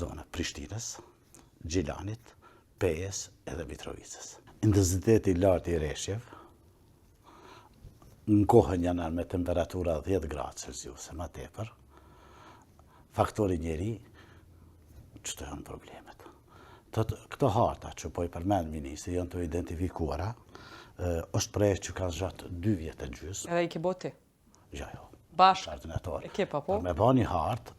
zona Prishtinës, Gjilanit, Pejës edhe Mitrovicës. Intensiteti i lartë i reshjev, në kohën janar me temperatura 10 gradë Celsius, ma tepër, faktori njeri, që të janë problemet. Këto harta që po i përmend ministri, janë të identifikuara, është projekt që ka zgjatë 2 vjetë e gjysmë. Edhe i ke boti? Jo. Bashkë? Koordinator. E ke pa po? Me ba një hartë,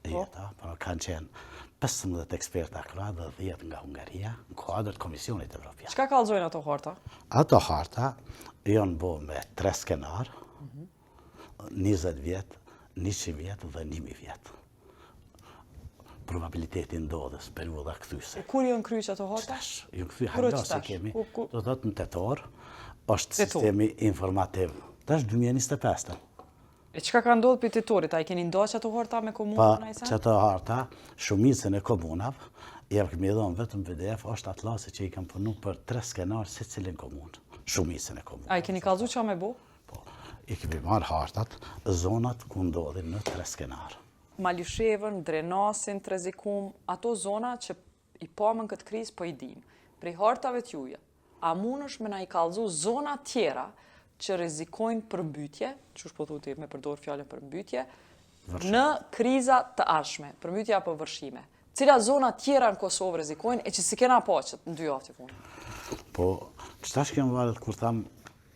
kanë qenë 15 eksperta këra dhe 10 nga Hungaria, në kuadrët Komisionit Evropian. Çka kallëzojnë ato harta? Ato harta janë bo me 3 skenar, 20 vjetë, 100 vjetë dhe 1000 vjetë. Probabiliteti ndodhës, periuda këthyse. Kur janë kryq ato harta? Jënë këthy hajda se kemi, do të thotë në tetor, është sistemi informativ. Tash 2025. E çka ka ndodhur për tetorit? A i keni ndoqë ato harta me komunën a i sen? Pa, që ato harta, shumicën e komunave, kemi dhënë vetëm PDF, është atlasi që i kam punu për 3 skenar si cilin komunë. Shumicën e komunë. A i keni kallëzu qa me bo? Po, i kemi marrë hartat, zonat ku ndodhin në 3 skenar. Malishevën, Drenasin, Trezikum, ato zona që i pamën këtë krizë po i dim. Prej hartave t'juja, a munësh me na i kallëzu zona tjera që rrezikojnë përmbytje, që është po thuti me përdor fjalën përmbytje, në kriza të ardhshme, përmbytje apo vërshime. Cila zona tjera në Kosovë rrezikojnë e që si kena pa që në 2 javë të fundit? Po, qëtash kemë valet kur thamë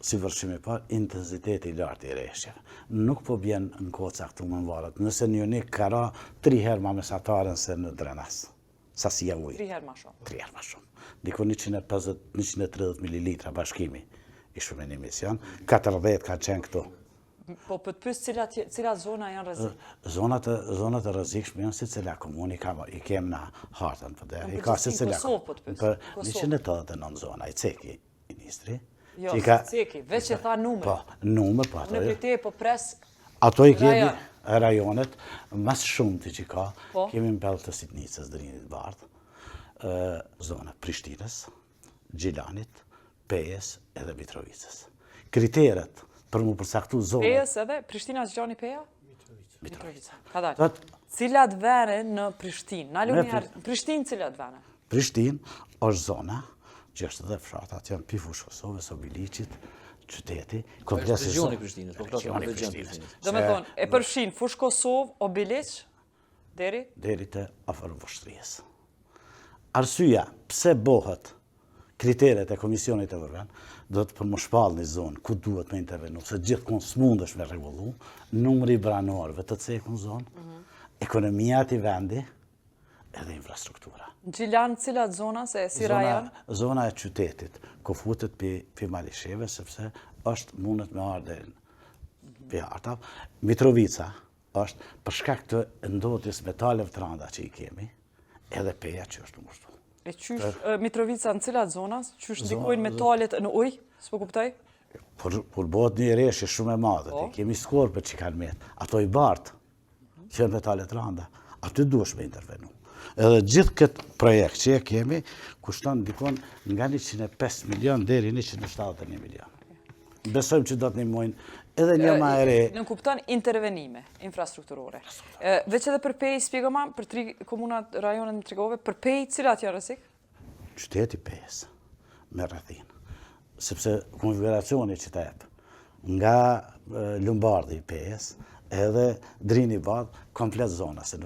si vërshime parë, intensiteti i lartë i reshjeve. Nuk po bjen në kohë caktuar në valet. Nëse një unik ka ra 3 herë ma mesataren se në Drenas. Sasia ujë. 3 herë ma shumë. 3 herë ma shumë. Diko 150-130 ml bashkimi ishme në emision, 40 ka qenë këtu. Po për të pysë cila zona janë rrezik? Zonat e rrezikshme janë si cila komuni, i kemë në hartën për dhe. I ka si cila Kosovë po të pysë? Për 189 zona, i ceki, ministri. Jo, ceki, veç që tha numër. Po, numër, po ato. Në për po pres ato i kemi rajonet, mas shumë të që ka, kemi në Bellë të Sitnicës, Drinit Bardh, zona Prishtinës, Gjilanit, Pejës edhe Mitrovicës. Kriteret për mu përsaktu zonat... Pejës edhe? Prishtina Gjani Peja? Mitrovica. Ka dalë. Cilat vene në Prishtinë? Në Prishtinë cilat vene? Prishtinë është zona që është edhe fshatat janë pi fushë Kosovës, Obiliqit, qyteti, komplesi Regjoni Prishtinës, po flasë për regjon Prishtinës. Do me thonë, e përfshin fushë Kosovë, Obiliq, deri? Deri të afër Vështrijes. Arsyeja pse bëhet kriteret e Komisionit Evropian, do të për më shpallë një zonë ku duhet me intervenu, se gjithmonë s'mundesh me rregullu, numri i banorëve të cekun zonë, ekonomia të vendi edhe infrastruktura. Gjilan cilat zona, se si rajon? Zona e qytetit, ku futet pi Malisheve, sepse është mundet me ardhen pi harta. Mitrovica është për shkak të ndodhjes metaleve të rënda që i kemi, edhe Peja që është ngushtu. E qysh Mitrovica në cilat zonas? Qysh ndikojnë metalet në ujë? S'po kuptoj? Por bëhet një reshje shumë e madhe, kemi skorpe që kanë metë, ato i bartë, që janë metalet rënda, aty duhesh me intervenu. Edhe gjithë këtë projekt që kemi, kushton dikon nga 105 milion deri 171 milion. Besojmë që do të ndihmojnë edhe një ma e re. Në kupton intervenime infrastrukturore. Veç edhe për Pejë, spjegoma, për 3 komunat, rajonet më tregove, për Pejë, cilat janë rrezik? Qyteti Pejës, me rrethin. Sepse konfiguracioni që të jep, nga Lumbardhi i Pejës, edhe Drini Bardh, komplet zona, se